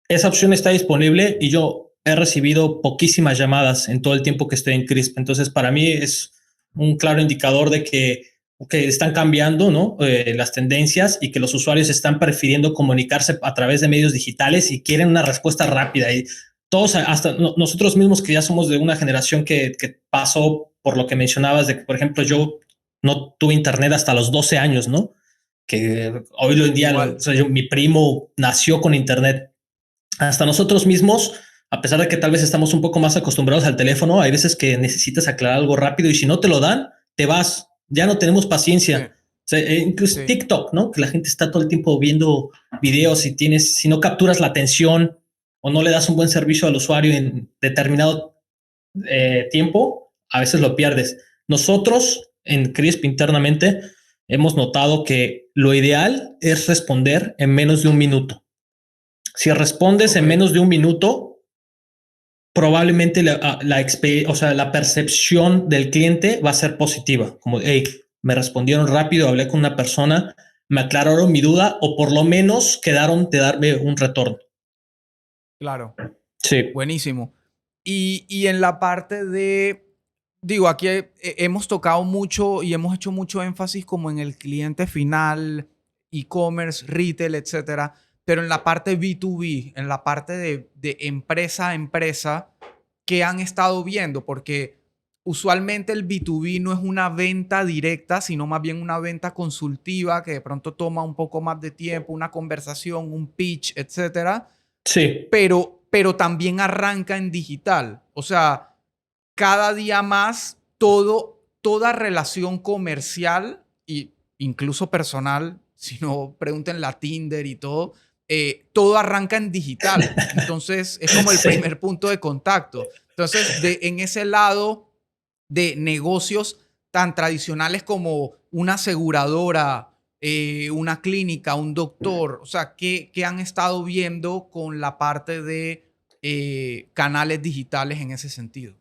Esa opción está disponible y yo he recibido poquísimas llamadas en todo el tiempo que estoy en Crisp. Entonces, para mí es un claro indicador de que están cambiando, ¿no? Las tendencias y que los usuarios están prefiriendo comunicarse a través de medios digitales y quieren una respuesta rápida. Y todos, hasta nosotros mismos que ya somos de una generación que pasó por lo que mencionabas de que, por ejemplo, yo no tuve internet hasta los 12 años, ¿no? Que hoy en día, o Igual. sea, mi primo nació con internet. Hasta nosotros mismos, a pesar de que tal vez estamos un poco más acostumbrados al teléfono, hay veces que necesitas aclarar algo rápido y si no te lo dan, te vas. Ya no tenemos Sí, paciencia. O sea, incluso sí. TikTok, ¿no? Que la gente está todo el tiempo viendo videos y si no capturas la atención o no le das un buen servicio al usuario en determinado tiempo, a veces lo pierdes. Nosotros en Crisp internamente hemos notado que lo ideal es responder en menos de un minuto. Si respondes Ok. en menos de un minuto, probablemente o sea, la percepción del cliente va a ser positiva. Como, hey, me respondieron rápido, hablé con una persona, me aclararon mi duda o por lo menos quedaron de darme un retorno. Claro. Sí, Buenísimo. Y en la parte de, digo, aquí hemos tocado mucho y hemos hecho mucho énfasis como en el cliente final, e-commerce, retail, etcétera, pero en la parte B2B, en la parte de empresa a empresa, ¿qué han estado viendo? Porque usualmente el B2B no es una venta directa, sino más bien una venta consultiva que de pronto toma un poco más de tiempo, una conversación, un pitch, etcétera, sí, pero también arranca en digital. O sea, cada día más toda relación comercial e incluso personal, si no pregunten la Tinder y todo, todo arranca en digital. Entonces es como el sí. primer punto de contacto. Entonces, en ese lado de negocios tan tradicionales como una aseguradora, una clínica, un doctor, o sea, ¿qué han estado viendo con la parte de canales digitales en ese sentido?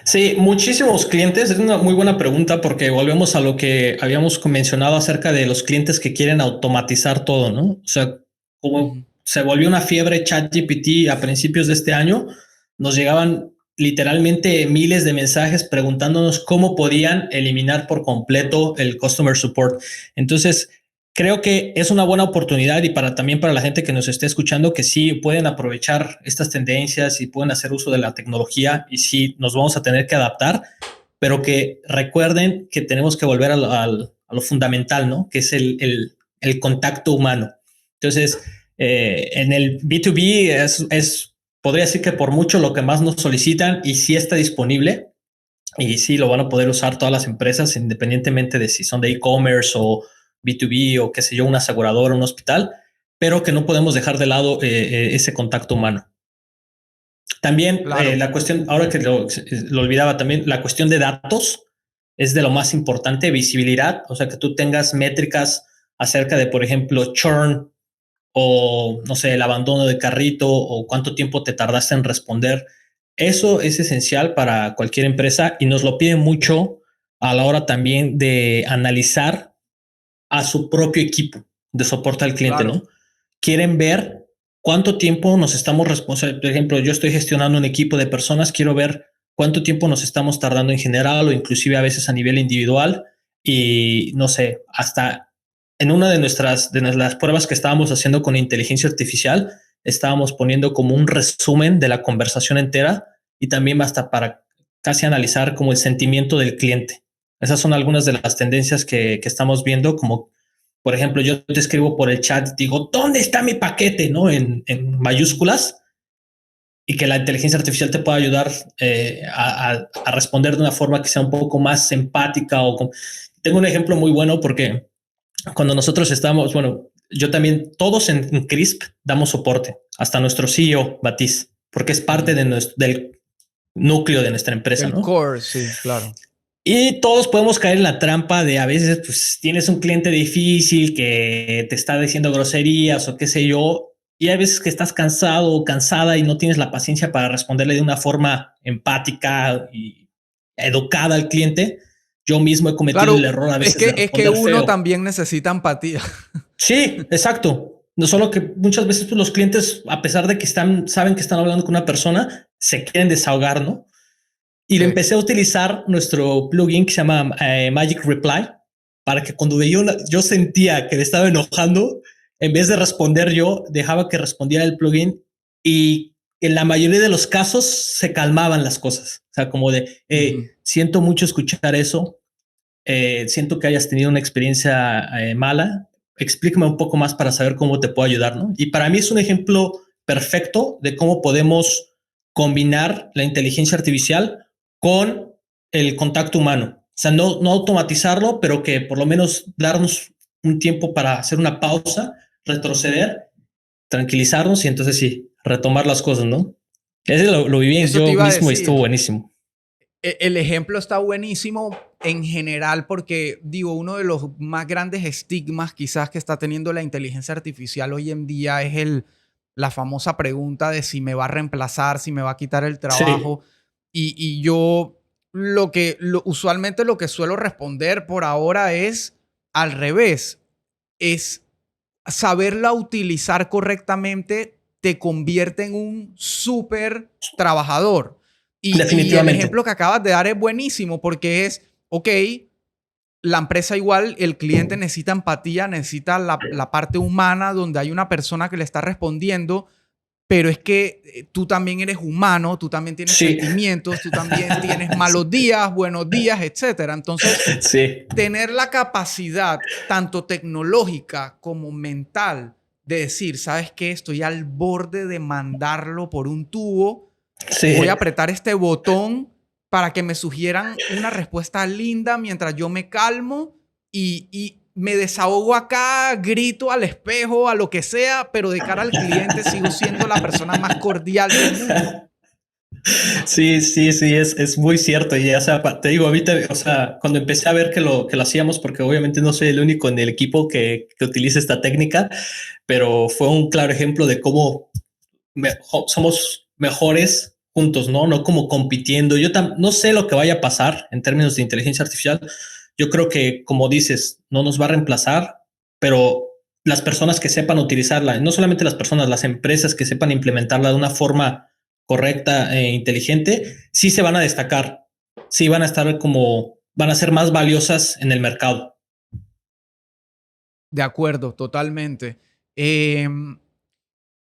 Sí, muchísimos clientes. Es una muy buena pregunta porque volvemos a lo que habíamos mencionado acerca de los clientes que quieren automatizar todo, ¿no? O sea, como Ujú. se volvió una fiebre ChatGPT a principios de este año, nos llegaban literalmente miles de mensajes preguntándonos cómo podían eliminar por completo el customer support. Entonces, creo que es una buena oportunidad y también para la gente que nos esté escuchando que sí pueden aprovechar estas tendencias y pueden hacer uso de la tecnología y sí nos vamos a tener que adaptar, pero que recuerden que tenemos que volver a lo fundamental, ¿no? Que es el contacto humano. Entonces, en el B2B podría decir que por mucho lo que más nos solicitan y sí está disponible y sí lo van a poder usar todas las empresas independientemente de si son de e-commerce o B2B o qué sé yo, una aseguradora, un hospital, pero que no podemos dejar de lado ese contacto humano. También Claro, la cuestión, ahora que lo olvidaba también, la cuestión de datos es de lo más importante, visibilidad, o sea, que tú tengas métricas acerca de, por ejemplo, churn o, no sé, el abandono de carrito o cuánto tiempo te tardaste en responder. Eso es esencial para cualquier empresa y nos lo piden mucho a la hora también de analizar a su propio equipo de soporte al cliente, claro, ¿no? Quieren ver cuánto tiempo nos estamos respondiendo. Por ejemplo, yo estoy gestionando un equipo de personas, quiero ver cuánto tiempo nos estamos tardando en general o inclusive a veces a nivel individual y no sé, hasta en una de las pruebas que estábamos haciendo con inteligencia artificial, estábamos poniendo como un resumen de la conversación entera y también hasta para casi analizar como el sentimiento del cliente. Esas son algunas de las tendencias que estamos viendo como Por ejemplo, yo te escribo por el chat, digo, ¿dónde está mi paquete? ¿No? En mayúsculas, y que la inteligencia artificial te pueda ayudar a responder de una forma que sea un poco más empática. Tengo un ejemplo muy bueno porque cuando nosotros estamos, bueno, yo también, todos en CRISP damos soporte, hasta nuestro CEO, Batiz, porque es parte de del núcleo de nuestra empresa, Del ¿no? core, sí, claro. Y todos podemos caer en la trampa de a veces, pues tienes un cliente difícil que te está diciendo groserías o qué sé yo, y hay veces que estás cansado o cansada y no tienes la paciencia para responderle de una forma empática y educada al cliente. Yo mismo he cometido el Claro, error a es veces de es que responder uno feo. también necesita empatía. Sí, exacto. No solo que muchas veces pues, los clientes, a pesar de que saben que están hablando con una persona, se quieren desahogar, ¿no? Y le Sí. empecé a utilizar nuestro plugin que se llama Magic Reply para que cuando yo sentía que le estaba enojando, en vez de responder yo, dejaba que respondiera el plugin y en la mayoría de los casos se calmaban las cosas. O sea, como de, Ujú. siento mucho escuchar eso, siento que hayas tenido una experiencia mala, explícame un poco más para saber cómo te puedo ayudar, ¿no? Y para mí es un ejemplo perfecto de cómo podemos combinar la inteligencia artificial con el contacto humano. O sea, no automatizarlo, pero que por lo menos darnos un tiempo para hacer una pausa, retroceder, tranquilizarnos y entonces sí, retomar las cosas, ¿no? Ese lo viví Eso te yo iba a mismo y estuvo decir. buenísimo. El ejemplo está buenísimo en general porque, digo, uno de los más grandes estigmas quizás que está teniendo la inteligencia artificial hoy en día es la famosa pregunta de si me va a reemplazar, si me va a quitar el Sí, trabajo. Y yo usualmente lo que suelo responder por ahora es al revés, es saberla utilizar correctamente te convierte en un súper trabajador. Y el definitivamente. ejemplo que acabas de dar es buenísimo porque es, ok, la empresa igual, el cliente necesita empatía, necesita la parte humana donde hay una persona que le está respondiendo, pero es que tú también eres humano, tú también tienes Sí. sentimientos, tú también tienes malos días, buenos días, etcétera. Entonces, Sí, tener la capacidad, tanto tecnológica como mental, de decir, ¿sabes qué? Estoy al borde de mandarlo por un tubo, voy a sí, apretar este botón para que me sugieran una respuesta linda mientras yo me calmo y me desahogo acá, grito al espejo, a lo que sea, pero de cara al cliente sigo siendo la persona más cordial del mundo. sí, es muy cierto. Y o sea, te digo, ahorita, o sea, cuando empecé a ver que lo hacíamos, porque obviamente no soy el único en el equipo que utiliza esta técnica, pero fue un claro ejemplo de cómo somos mejores juntos, ¿no? No como compitiendo. No sé lo que vaya a pasar en términos de inteligencia artificial. Yo creo que, como dices, no nos va a reemplazar, pero las personas que sepan utilizarla, no solamente las personas, las empresas que sepan implementarla de una forma correcta e inteligente, sí se van a destacar, sí van a estar como, van a ser más valiosas en el mercado. De acuerdo, totalmente.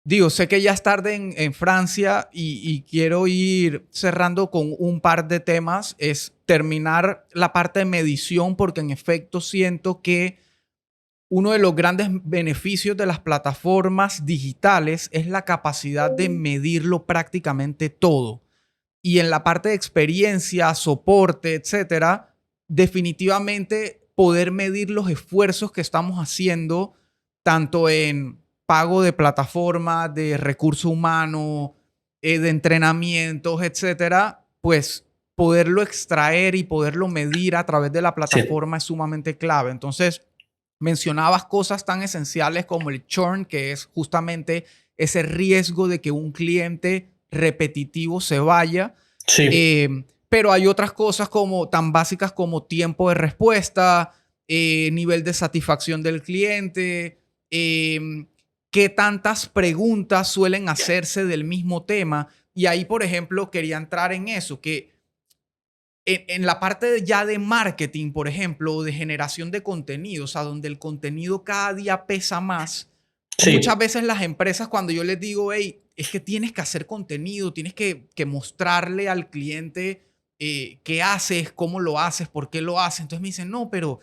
Digo, sé que ya es tarde en Francia y quiero ir cerrando con un par de temas. Es terminar la parte de medición porque en efecto siento que uno de los grandes beneficios de las plataformas digitales es la capacidad de medirlo prácticamente todo. Y en la parte de experiencia, soporte, etcétera, definitivamente poder medir los esfuerzos que estamos haciendo, tanto en pago de plataforma, de recurso humano, de entrenamientos, etcétera, pues poderlo extraer y poderlo medir a través de la Sí, plataforma es sumamente clave. Entonces, mencionabas cosas tan esenciales como el churn, que es justamente ese riesgo de que un cliente repetitivo se vaya. sí, Pero hay otras cosas como tan básicas como tiempo de respuesta, nivel de satisfacción del cliente, qué tantas preguntas suelen hacerse del mismo tema. Y ahí, por ejemplo, quería entrar en eso, que en la parte ya de marketing, por ejemplo, o de generación de contenido, o sea, donde el contenido cada día pesa más, muchas sí, veces las empresas, cuando yo les digo, hey, es que tienes que hacer contenido, tienes que mostrarle al cliente qué haces, cómo lo haces, por qué lo haces, entonces me dicen, no, pero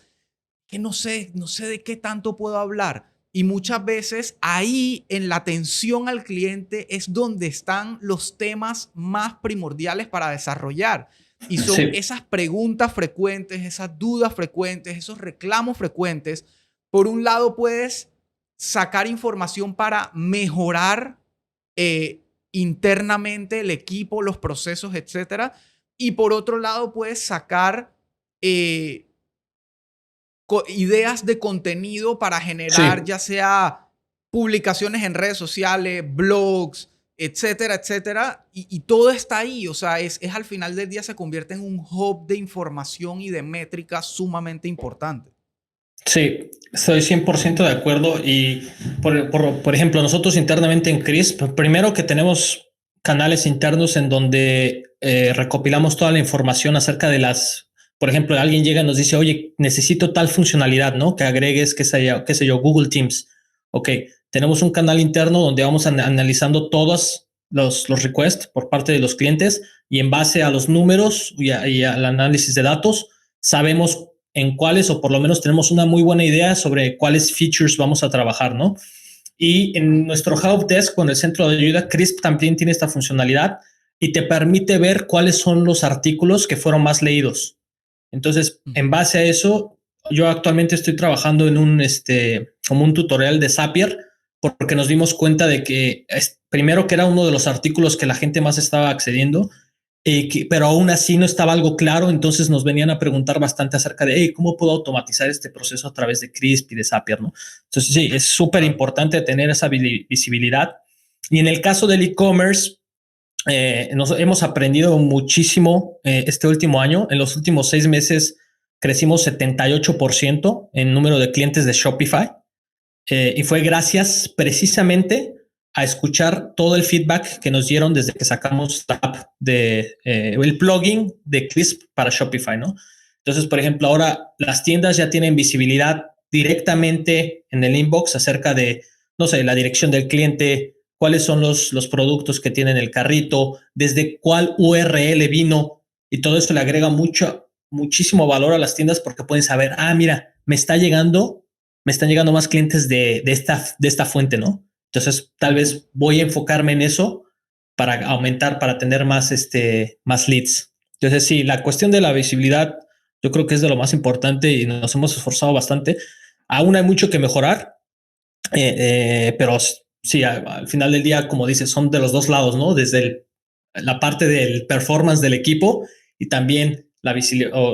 que no sé de qué tanto puedo hablar. Y muchas veces ahí en la atención al cliente es donde están los temas más primordiales para desarrollar. Y son Sí, esas preguntas frecuentes, esas dudas frecuentes, esos reclamos frecuentes. Por un lado puedes sacar información para mejorar internamente el equipo, los procesos, etcétera. Y por otro lado puedes sacar eh, ideas de contenido para generar sí. ya sea publicaciones en redes sociales, blogs, etcétera, etcétera. Y todo está ahí. O sea, es al final del día se convierte en un hub de información y de métricas sumamente importante. Sí, estoy 100% de acuerdo. Y por ejemplo, nosotros internamente en CRISP, primero que tenemos canales internos en donde recopilamos toda la información acerca de por ejemplo, alguien llega y nos dice, oye, necesito tal funcionalidad, ¿no? Que agregues, qué sé yo, Google Teams. Ok, tenemos un canal interno donde vamos analizando todos los requests por parte de los clientes y en base a los números y al análisis de datos, sabemos en cuáles, o por lo menos tenemos una muy buena idea sobre cuáles features vamos a trabajar, ¿no? Y en nuestro Help Desk, con el centro de ayuda, CRISP también tiene esta funcionalidad y te permite ver cuáles son los artículos que fueron más leídos. Entonces, en Ujú. base a eso, yo actualmente estoy trabajando en como un tutorial de Zapier, porque nos dimos cuenta de que primero que era uno de los artículos que la gente más estaba accediendo, pero aún así no estaba algo claro, entonces nos venían a preguntar bastante acerca de hey, cómo puedo automatizar este proceso a través de CRISP y de Zapier, ¿no? Entonces sí, es súper Claro. importante tener esa visibilidad. Y en el caso del e-commerce, nos hemos aprendido muchísimo este último año. En los últimos 6 meses crecimos 78% en número de clientes de Shopify. Y fue gracias precisamente a escuchar todo el feedback que nos dieron desde que sacamos la app el plugin de Crisp para Shopify, ¿no? Entonces, por ejemplo, ahora las tiendas ya tienen visibilidad directamente en el inbox acerca de, no sé, la dirección del cliente, cuáles son los productos que tienen el carrito, desde cuál URL vino, y todo esto le agrega muchísimo valor a las tiendas porque pueden saber, mira, me están llegando más clientes de esta fuente, ¿no? Entonces, tal Ujú. vez voy a enfocarme en eso para aumentar, para tener más leads. Entonces, sí, la cuestión de la visibilidad, yo creo que es de lo más importante y nos hemos esforzado bastante. Aún hay mucho que mejorar, pero sí, al final del día, como dices, son de los dos lados, ¿no? Desde la parte del performance del equipo y también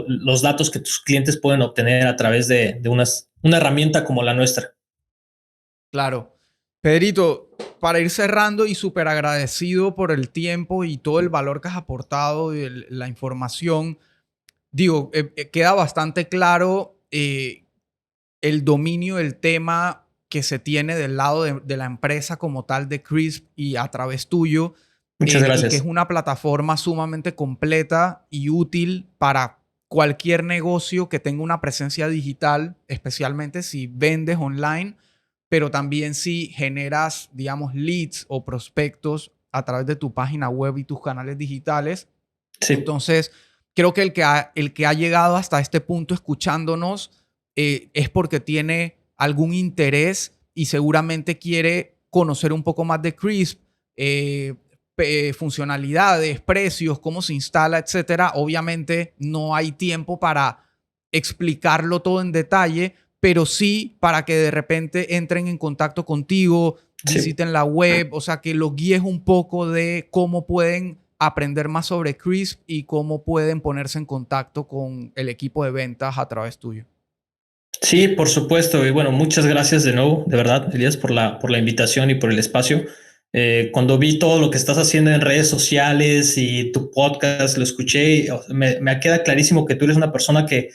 los datos que tus clientes pueden obtener a través de una herramienta como la nuestra. Claro. Pedrito, para ir cerrando y súper agradecido por el tiempo y todo el valor que has aportado y la información, digo, queda bastante claro el dominio del tema que se tiene del lado de la empresa como tal de Crisp y a través tuyo, Muchas y que es gracias. una plataforma sumamente completa y útil para cualquier negocio que tenga una presencia digital, especialmente si vendes online, pero también si generas, digamos, leads o prospectos a través de tu página web y tus canales digitales. Sí, Entonces, creo que el que ha llegado hasta este punto escuchándonos es porque tiene algún interés y seguramente quiere conocer un poco más de Crisp, eh, funcionalidades, precios, cómo se instala, etcétera. Obviamente no hay tiempo para explicarlo todo en detalle, pero sí para que de repente entren en contacto contigo, sí. visiten la web, o sea, que los guíes un poco de cómo pueden aprender más sobre Crisp y cómo pueden ponerse en contacto con el equipo de ventas a través tuyo. Sí, por supuesto. Y bueno, muchas gracias de nuevo, de verdad, Elías, por la invitación y por el espacio. Cuando vi todo lo que estás haciendo en redes sociales y tu podcast, lo escuché, me queda clarísimo que tú eres una persona que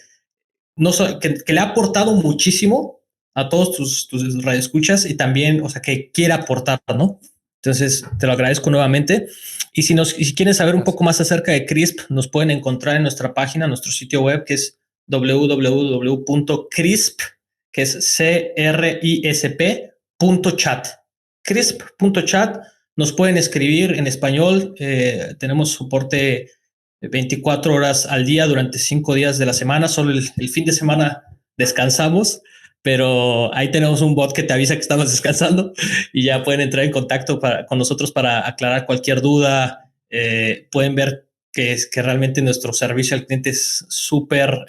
le ha aportado muchísimo a todos tus radioescuchas y también, o sea, que quiere aportar, ¿no? Entonces, te lo agradezco nuevamente. Y si quieren saber un poco Gracias. más acerca de CRISP, nos pueden encontrar en nuestra página, nuestro sitio web, que es www.crisp, que es crisp.chat. Crisp.chat. Nos pueden escribir en español. Tenemos soporte 24 horas al día durante 5 días de la semana. Solo el fin de semana descansamos, pero ahí tenemos un bot que te avisa que estamos descansando y ya pueden entrar en contacto con nosotros para aclarar cualquier duda. Pueden ver que realmente nuestro servicio al cliente es súper,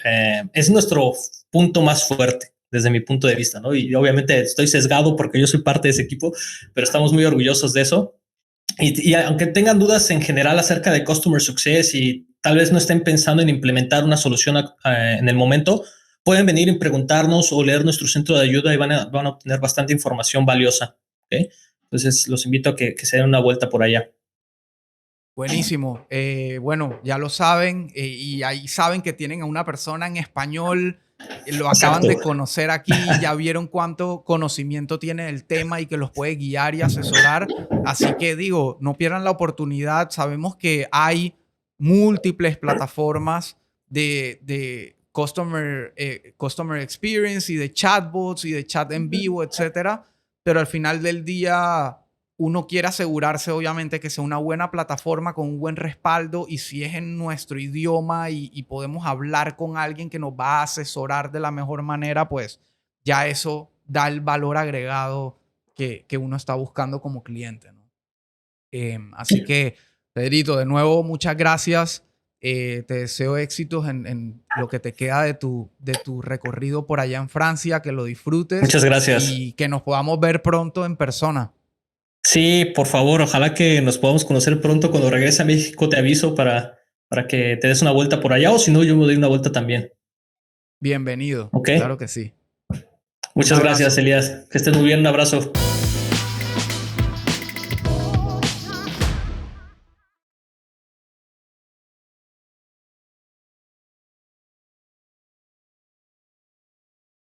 es nuestro punto más fuerte desde mi punto de vista, ¿no? Y obviamente estoy sesgado porque yo soy parte de ese equipo, pero estamos muy orgullosos de eso. Y aunque tengan dudas en general acerca de Customer Success y tal vez no estén pensando en implementar una solución en el momento, pueden venir y preguntarnos o leer nuestro centro de ayuda y van a obtener bastante información valiosa. ¿Okay? Entonces, los invito a que se den una vuelta por allá. Buenísimo. Bueno, ya lo saben y ahí saben que tienen a una persona en español. Lo acaban Exacto. de conocer aquí, ya vieron cuánto conocimiento tiene del tema y que los puede guiar y asesorar. Así que digo, no pierdan la oportunidad. Sabemos que hay múltiples plataformas de customer experience y de chatbots y de chat en vivo, etcétera. Pero al final del día, uno quiere asegurarse, obviamente, que sea una buena plataforma con un buen respaldo y si es en nuestro idioma y podemos hablar con alguien que nos va a asesorar de la mejor manera, pues ya eso da el valor agregado que uno está buscando como cliente, ¿no? Así que, Pedrito, de nuevo, muchas gracias. Te deseo éxitos en lo que te queda de tu recorrido por allá en Francia, que lo disfrutes. Muchas gracias. Y que nos podamos ver pronto en persona. Sí, por favor, ojalá que nos podamos conocer pronto. Cuando regrese a México te aviso para que te des una vuelta por allá o si no, yo me doy una vuelta también. Bienvenido. Ok. Claro que sí. Muchas gracias, Elías. Que estés muy bien. Un abrazo.